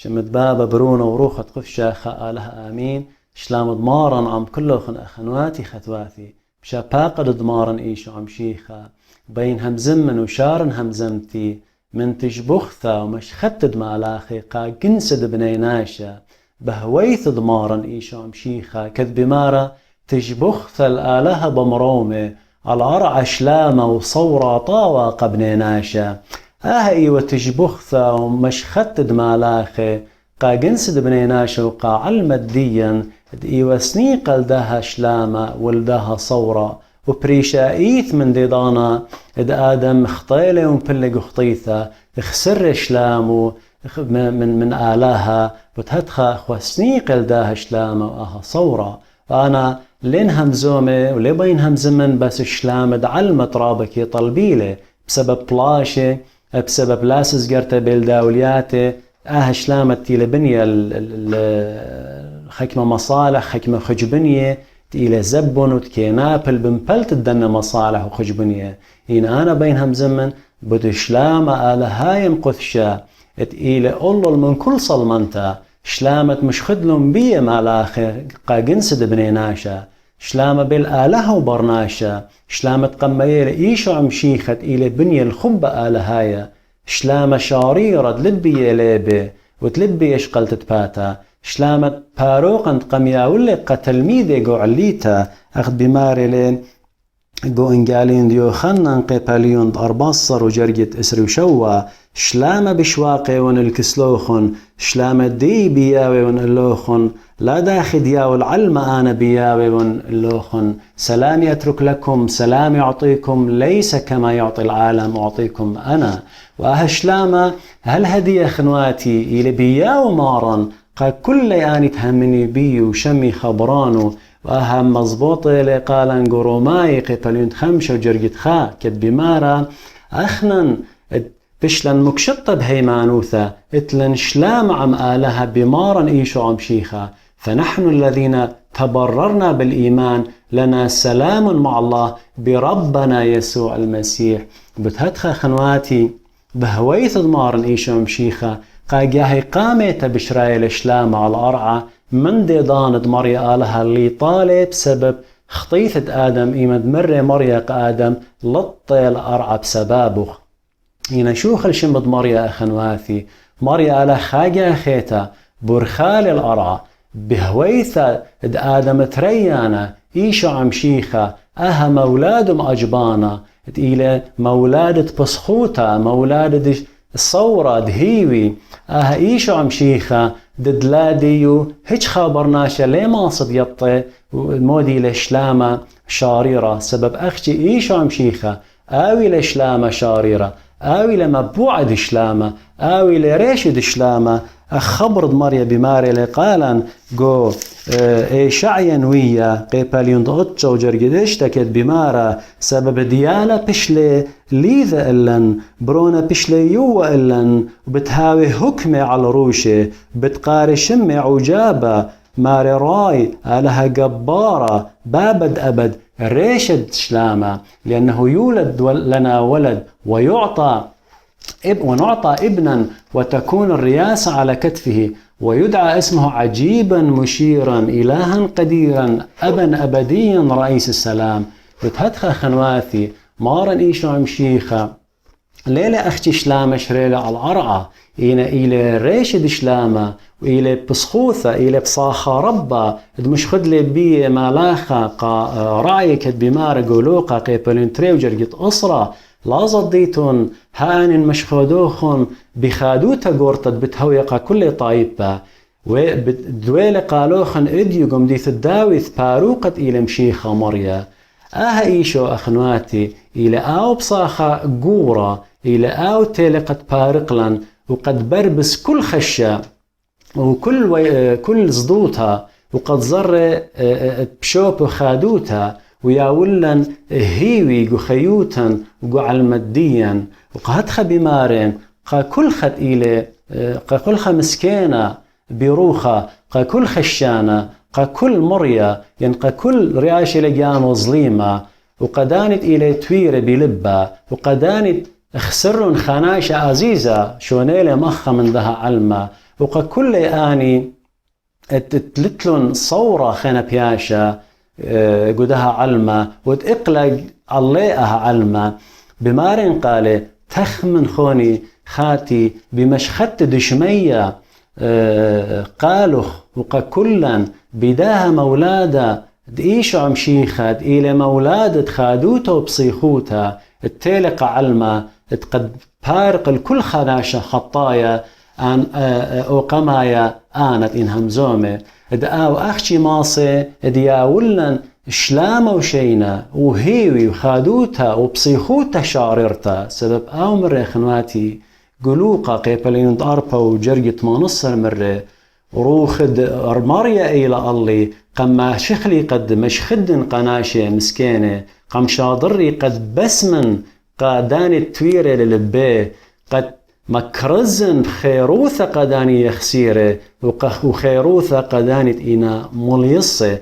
شمت بابا برونة وروخة قفشة خالها آمين شلام ضمارا عم كله خن أخنواتي ختواتي بشا باقد ضمارا إيشو عم شيخة بين همزمن وشارن همزمتي من تجبخثة ومش ختد مالاخي قا جنسد بنيناشا بهويث ضمارا إيشو عم شيخة كذ بمارة تجبخثة الآلهة بمرومة على عرع شلامة وصورة طاوة قبنيناشا ايوه تجبخثة ومش ختد مالاخي قا جنسد بنيناشا وقا علمديا ايوه سنيقل داها شلامة ولداها صورة وبريشايث من ديدانا ادم خطيلة ومبلق خطيثة خسر شلامو من آلها بتهدخا خوسنيقل داها شلامة وآها صورة وانا لين همزومة ولي بين همزمن بس شلامة علمت رابكي طلبيلة بسبب بلاشة بسبب لاسس قرته بالداولياته شلامت لبنية الحكمة مصالح حكمة خجبنية إلى زبون وتكينابل بمبلت الدنة مصالح وخجبنية أنا بين همزمن بدو شلامة آلهايم قثشة إلى أولو من كل صلمنتا شلامة مش خدلهم بيه مالاخي قاقنسد بنيناشا شلامة بالآلهة وبرناشا شلامة قميلة إيشو عم شيخت إلى بنية الخبة آلهايا شلامة شاريرة تلبي ليبي وتلبي يشقل تتباتا شلامة باروقا قمياولي قتلميدي قو عليتا أخذ بماري لين قو انقالين ديو خنن قيباليون أرباصر وجرقت إسري وشوا شلامة بشواقي ون الكسلوخن شلامة دي بياوي ون اللوخن لا داخد ياو العلم أنا بياوي ون اللوخن سلامي أترك لكم سلامي أعطيكم ليس كما يعطي العالم أعطيكم أنا شلامة هل هدي خنواتي إلي بياو مارن قا كل يعني تهمني بي وشمي خبرانو وأهم مضبوطة لقالن قروماي قيباليون خمشة وجرقت خا كد بمارا أخنن بشلن مكشطة بهيمانوثة اتلن شلام عم آلها بمارا إيشو عم شيخة فنحن الذين تبررنا بالإيمان لنا سلام مع الله بربنا يسوع المسيح بتهدخ خنواتي بهويث ضمارا إيشو عم شيخة قاقاهي قامت بشرايل الشلام على الأرعى من ديدان دمري آلها اللي طالب سبب خطيثة آدم إيمد مرة مريق آدم لطي الأرعى بسبابه هنا شوخ الشمد مريا أخنواثي مريا آلها خاقا خيتا برخال الأرعى بهويثة آدم تريانا إيشو عم شيخة مولادم أجبانا إلى مولادة بسخوتا مولادة الصورة دهيوي إيشو عم شيخة ددلاديو هيج خابرناشا ليه ما صد يطي مودي لشلامة شاريرة سبب أختي إيشو عم شيخة آوي لشلامة شاريرة آوي لمبوعة دشلامة آوي لريش دشلامة أخبر دماريا بماري لقالن جو شعيا ويا قيباليون ضغطشا وجرقدش تكت بمارا سبب ديالا بشلي ليذا إلن برونا بشلي يوى إلن وبتهاوي حكمة على روشة بتقاري شمع وجابة ماري راي آلها جبارة بابد أبد ريشد شلامة لأنه يولد لنا ولد ونعطى ابنا وتكون الرياسة على كتفه ويدعى اسمه عجيبا مشيرا إلها قديرا أبا أبديا رئيس السلام بتهدخ خنواثي مارا إيشو عم شيخة ليلة أختي شلامة شريلة على العرعى إلى ريشد شلامة وإلى بسخوثة إلى بصاخة ربا دمش خدلي بي مالاخة رعيك بمار قولوقة قيبلين تريوجر قد أسرة لا ضديتون هان مشخودوخن بخادوتا قورتت بتهويقة كل طايبة ودويل قالوخن اديو قم ديث الداويث باروقت إلى مشيخة مريا إيشو أخنواتي إلى آو بصاخة قورة إلى آو تيلقت بارقلن وقد بربس كل خشة كل صدوتها وقد زر بشوب خادوتها وياولن هيوي خيوتا وعلمديا وقهدخ بمارين قا كل خد إلى قا كل مسكينة بروخة قا كل خشانة قا كل مريا قا كل رياشة لجان وظليمة وقدانت إلى تويرة بلبة وقدانت خسرن خناشة عزيزة شونيلة مخة من ذها علمة وقا كل آني تتلتلن صورة خينا بياشا قدها علمة وتقلق عليها علمة بمارن قال تخمن خوني خاتي بمشخت دشمية قالوا وقا كلا بداها مولادة دقيشو عمشيخة إلى مولادة خادوته بصيخوتها التالق علمة تقد بارق الكل خناشة خطايا أن أوقمايا آنت إن همزومة دقاو أخشي ماصي دياولن شلامة وشينا وهيوي وخادوتها وبصيخوتها شاررتا سبب آو مرة خنواتي قلوقا قيبلين ضاربا وجرقة منصر مرة وروخد أرماريا إلى الله قم شخلي قد مشخدن قناشة مسكينة قم شاضري قد بسمن قاداني التويرة للبي قد مكرزن خيروثة قداني يخسيرة وخيروثة قداني إنا مليصة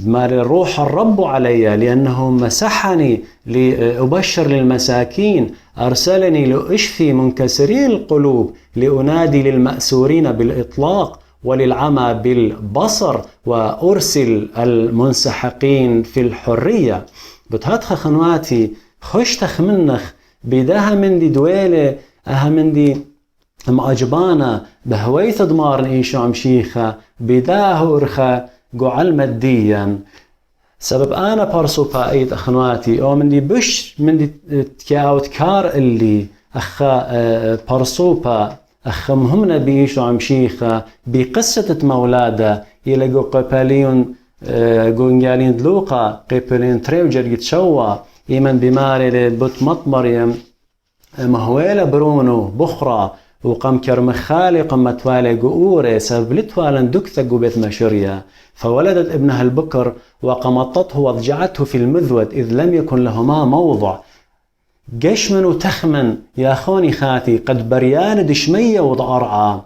مال الروح الرب علي لأنه مسحني لأبشر للمساكين أرسلني لأشفي منكسري القلوب لأنادي للمأسورين بالإطلاق وللعمى بالبصر وأرسل المنسحقين في الحرية بتهاتخ خنواتي خش تخمنخ بداها من دي دويلة أها من دي مأجبانا بهويث دمار إيشو عمشيخة بداه أرخا قعل ماديا سبب أنا برسو بايد أخنواتي أو من دي بش من دي تكاوت كار اللي أخا برسوبا أخا مهمنا بيشو عمشيخة بقصة مولادة يلقوا قباليون قنجالين دلوقا قبالين تريوجر يتشوى إيمن بماري لبوت مريم مهويلة برونو بخرى وقم كرمخالي قم توالي قؤوري سبب لتوالا دكثة قبت مشرية فولدت ابنها البكر وقمطته واضجعته في المذود إذ لم يكن لهما موضع قشمن وتخمن يا خوني خاتي قد بريان دشمية وضعرعا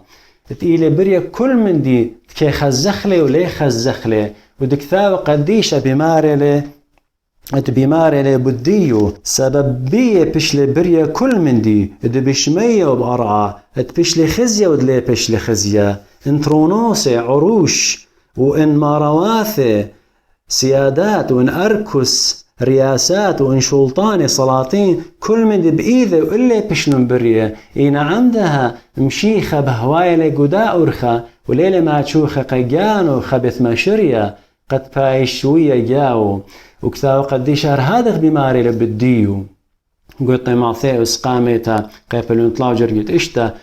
تقيلي بريا كل من دي تكي خزخلي ولي خزخلي ودكثاو قديشة بماري بديو سبب بيه بشلي بريا كل من دي بشمية وبقرعة بشلي خزية ودلي بشلي خزية انترونوسي عروش وإن مارواثي سيادات وإن أركس رياسات وإن شلطاني سلاطين كل من دي بإيذي وإلي بشلن بريا إينا عندها مشيخة بهوايلي قداء أرخا وليلي ما تشوخة قيقانو خبث ماشريا قد بايش شوية جاو وكتاو قديش هذا بماري لبديو قلت معثي اسقاميتا قيبلون طلاو جرقت اشتا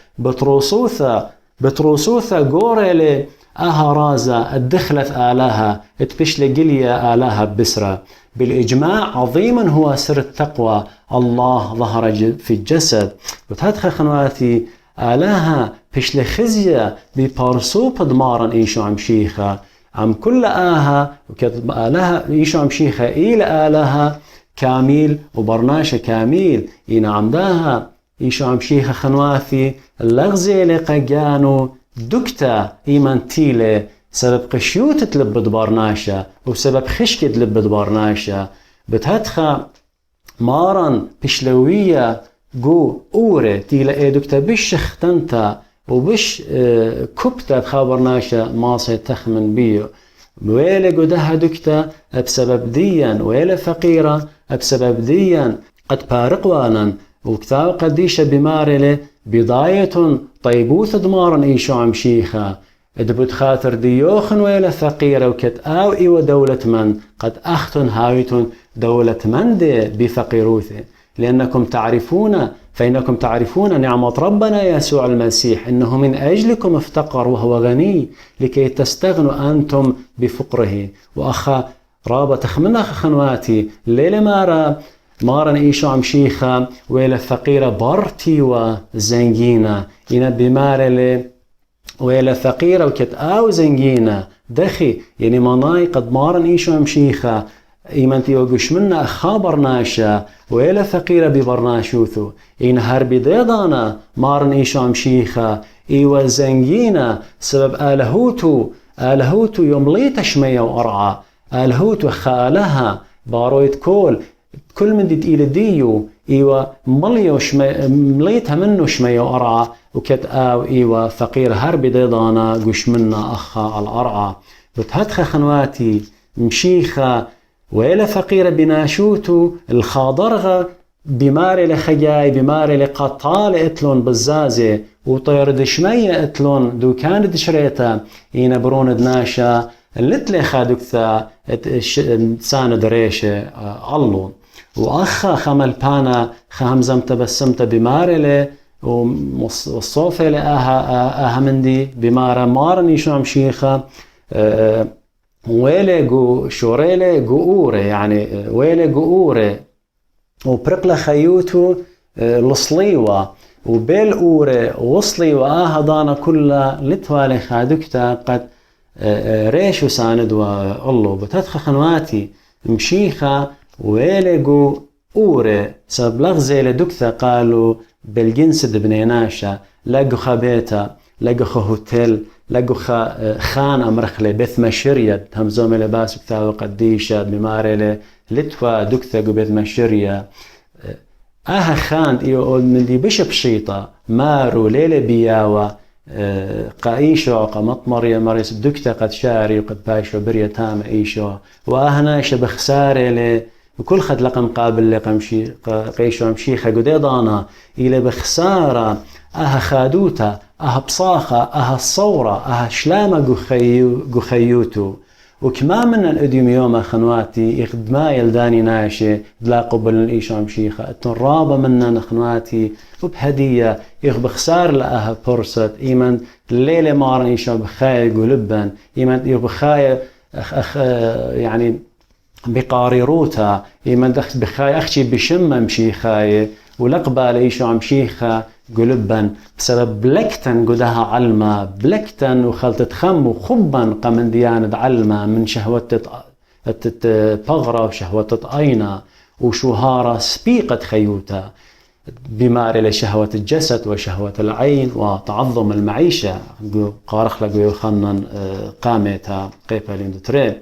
بتروسوثا قوريلي اها رازا الدخلت آلها اتبشلي قليا آلها بسرة بالإجماع عظيما هو سر التقوى الله ظهر في الجسد وتهدخ خنواتي آلها بشلي خزية ببارسوب دمارا ايشو عمشيخة عم كل آها وكتب آلها إيشو عمشيخة إلى آلها كامل وبرناشة كامل إينا عمداها إيشو عمشيخة خنواثي اللغزي لقاقانو دكتا إيمان تيلي سبب قشيوت تلبد برناشة وسبب خشكة تلبد برناشة بتهدخا مارن بشلوية جو أوري تيلا إيه دكتا بش اختنتا وبش كبتة خابرناشة ماصي تخمن بيو ويلي قدها دكتا بسبب ديا ويلي فقيرة بسبب ديا قد بارقوانا وكتاو قديشة بمارلة بضاية طيبوث دمارا إيشو عمشيخة ادبت خاطر ديوخن ويلي فقيرة وكت آو إيو دولة من قد أختن هاويتن دولة من دي بفقيروثي لأنكم تعرفون فإنكم تعرفون نعمة ربنا يسوع المسيح إنه من أجلكم افتقر وهو غني لكي تستغنوا أنتم بفقره وأخا رابة تخمنا خنواتي ليلة مارا إيشو عمشيخة ويلة فقيرة بارتي وزنجينة إنا بمارة ويلة فقيرة وكت آو زنجينة دخي يعني مناي قد مارا إيشو عمشيخة إيمانتي وقش منا خابرناشا ويلا فقيرة ببرناشوثو إن هربي ديضانا مارن إيشو عمشيخة إيوا زنجينا سبب آلهوتو يوم شمية وأرعى آلهوتو خالها بارويت كل من دي إلى ديو إيوا مليتها منه شمية وأرعى وكت آو إيوة فقير هرب ديضانا قش منا أخا الأرعى بتهدخ خنواتي مشيخة وإلى فقير بناشوتو الخاضرغة بماري لخجاي بماري لقطال اتلون بالزازة وطير دشمية اتلون دو كان دشريتا إينا برون دناشا اللتلي خادوكتا سان دريشة اللون وأخا خمل بانا خهمزم تبسمت بماري له والصوفة لأها مندي بمارا مارني شو مشيخة ويلي جو شوريلي جوورة يعني ويلي جوورة وبرقلة خيوتو الصليوة وبالأورة وصليوة دانا كلها لتوالي خادوكتا قد ريشو ساند والله بتدخل خنواتي مشيخة ويلي جو أورة سبب لغزي لدكتا قالوا بالجنس دبنيناشا لقو خبيتا لقو هوتيل لقو خان أمرخلي بث مشرية همزومي لباس كتاو قديشة بماري لتوا دكتا قو بث مشرية خان إيو من دي بشيطة مارو ليلة بياوة قايشو قمطمر يا مريس دكتا قد شاري وقد بايشو بريا تام ايشو ناشا بخساري وكل خد لقم قابل لقمشي قيشو مشيخة قديضانا إلى بخسارة خادوتا بصاخة الصورة شلامة قخيوتو وكما من الأديم يوم خنواتي إخدما يلداني ناشي بلا قبل الإيشام شيخة التنرابة منا خنواتي وبهدية بخسار لأها فرصة إيمان الليلة مارن إيشام بخاية قلبا إيمان بخاية يعني بقاريروتا إيمان دخت بخاية أخشي بشمم شيخاية ولقبال إيشام شيخة قلبا بسبب بلكتن قدها علمة بلكتن وخلطة خم وخبا قمن ديانة علمة من شهوة بغرة وشهوة أينة وشهارة سبيقة خيوتا بماري لشهوة الجسد وشهوة العين وتعظم المعيشة قارخ لقو يخنن قامتها قيبا لندتري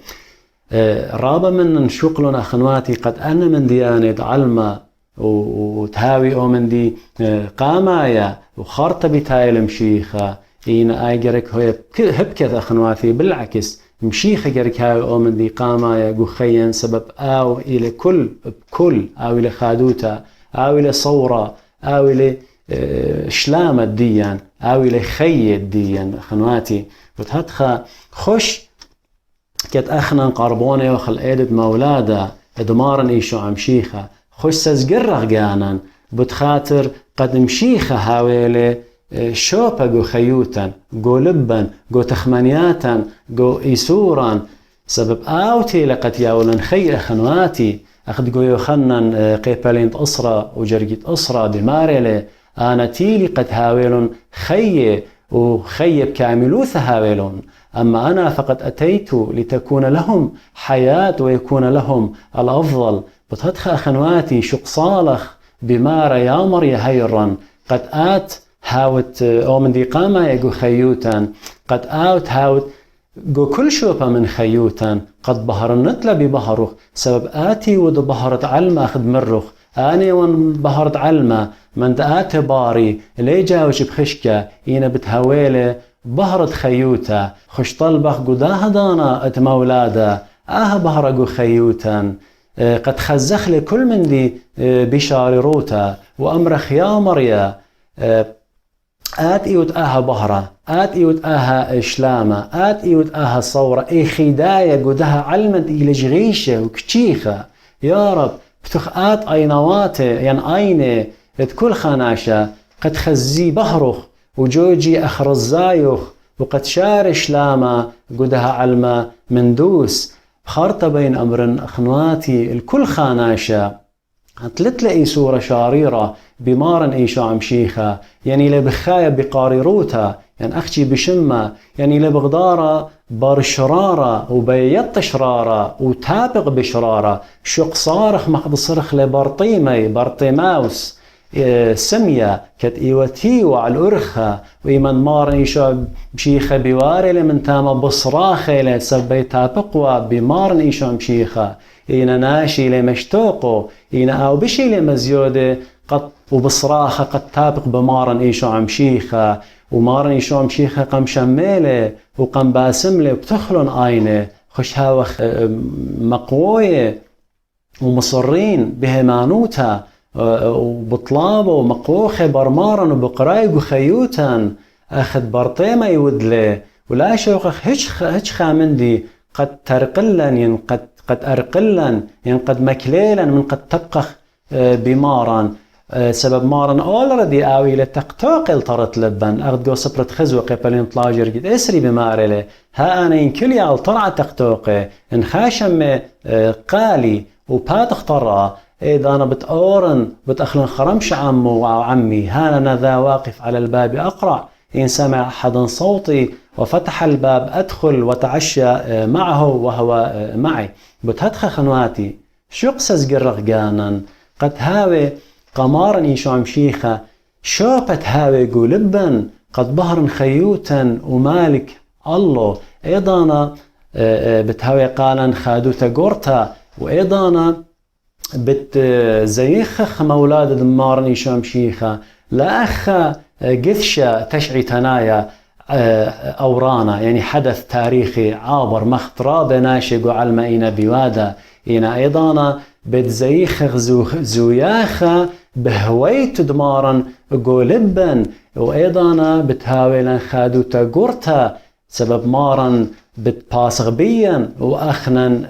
رابا من نشوقلون أخنواتي قد أنا من ديانة علمة وتهاوي من دي قامايا وخارطة بتاي المشيخة إينا آيجرك هو هبكت أخنواتي بالعكس مشيخة جرك هاوي من دي قامايا قخيا سبب آو إلى بكل آو إلى خادوتا آو إلى صورة آو إلى شلامة ديان آو إلى خية ديان أخنواتي وتهدخ خش كت أخنا قربوني وخل إيدت مولادة إدمارن إيشو عمشيخة خوش سزقرغ جانا بتخاطر قد مشيخة هاويلي شوبا جو خيوتا جو لبا جو تخمانياتا جو إيسورا سبب آوتي لقد ياولن خي أخنواتي أخد جو يخنن قيبالين أسرة وجرجت أسرة بماريلي أنا تيلي قد هاويلن خي وخي بكاملوث هاويلن أما أنا فقد أتيت لتكون لهم حياة ويكون لهم الأفضل بتهدخ أخنواتي شق صالخ بمارا يامر يهيرا قد آت هاوت من دي قاما يقو خيوتا قد آت هاوت جو كل شوبا من خيوتا قد بهر النتلة ببهرخ سبب آتي ود بهرت علمة أخذ مرخ آني ون بهرت علمة من دآت باري لي جاوش بخشكة إينا بتهويلة بهرت خيوتا خش طلبخ قداها دانا اتمولادا بهر جو خيوتا قد خزخ لكل من دي بشار روتا وأمرخ يا مريا آت إيوت بهرة آت إيوت شلامة آت إيوت صورة خداية قدها علمت إلى جغيشة وكتشيخة يا رب بتخ آت أينواتي يعني أيني كل خناشة قد خزي بهرخ وجوجي أخرزايخ وقد شار شلامة قدها علمة مندوس خارطة بين أمر أخنواتي الكل خاناشة تلتلقي صورة شاريرة بمارن إيشو عمشيخة يعني لبخاية بقاريروتا يعني أختي بشمة يعني لبغدارة برشرارة وبيت شرارة وتابق بشرارة شق صارخ مخد صرخ لبرطيمي برطيماوس سمية كت إيوتي وعلى الأرخة وإيمان مارن إيشو مشيخة بواري لمن تاما بصراخة لسبي تابقوا بمارن إيشو مشيخة إينا ناشي لمشتوقو إينا أو بشي لمزيودة قد وبصراخة قد تابق بمارن إيشو عم شيخة ومارن إيشو عم شيخة قم شميلة وقم باسملة وبتخلن آينة خش هاوخ مقوية ومصرين بهمانوتها وبطلابه ومقوخة برمارن وبقرايق وخيوتن أخذ برطيمة يودله ولا شوقخ هج خامندي قد ترقلن ين قد أرقلن ين قد مكليلا من قد تبقخ بمارن سبب مارن أولردي آوي لتقتوقل طرت لبن أخذ قو صبرت خزوة قبلين طلاجر قد أسري بمارله ها أنا ينكل يا طلع تقتوقي إن خاشم قالي وباتخ طرا إذا أنا بتأورن بتأخلن خرمش عمو وعمي هانا ذا واقف على الباب أقرع إن سمع أحد صوتي وفتح الباب أدخل وتعشى معه وهو معي بتهدخ خنواتي شو قسس قرق جانا قد هاوي قمارن يشو عم شيخة شوبت هاوي قولبا قد بهرن خيوتا ومالك الله إيضانا بتهاوي قالن خادوتا قورتا وإيضانا بتزيخخ مولاد دمارن يشو عم شيخة لا أخا قثشة تشعي تنايا أورانا يعني حدث تاريخي عابر مختراب ناشق وعلمئين بوادا إنا أيضانا بتزيخخ زوياخة بهويت دمارن قولبا وأيضانا بتهاويلن خادوتا قرتا سبب مارن بتباسغ بيا وأخنن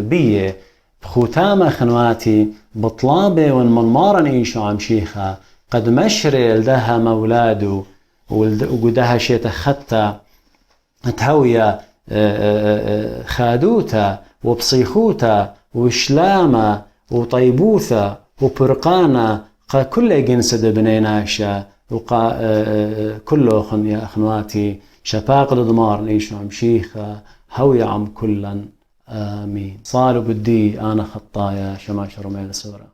بيه بختامة خنواتي بطلابي ونمارن إيشو عم شيخة قد مشري لدها مولادو وقدها شيء خطة تهوية خادوتا وبصيخوتا وشلامة وطيبوثة وبرقانة كل جنس بنيناشا كله يا أخواتي شفاق دمار نيشو عم شيخة هوي عم كلا آمين صالوا بدي أنا خطايا شماشر ميل سورة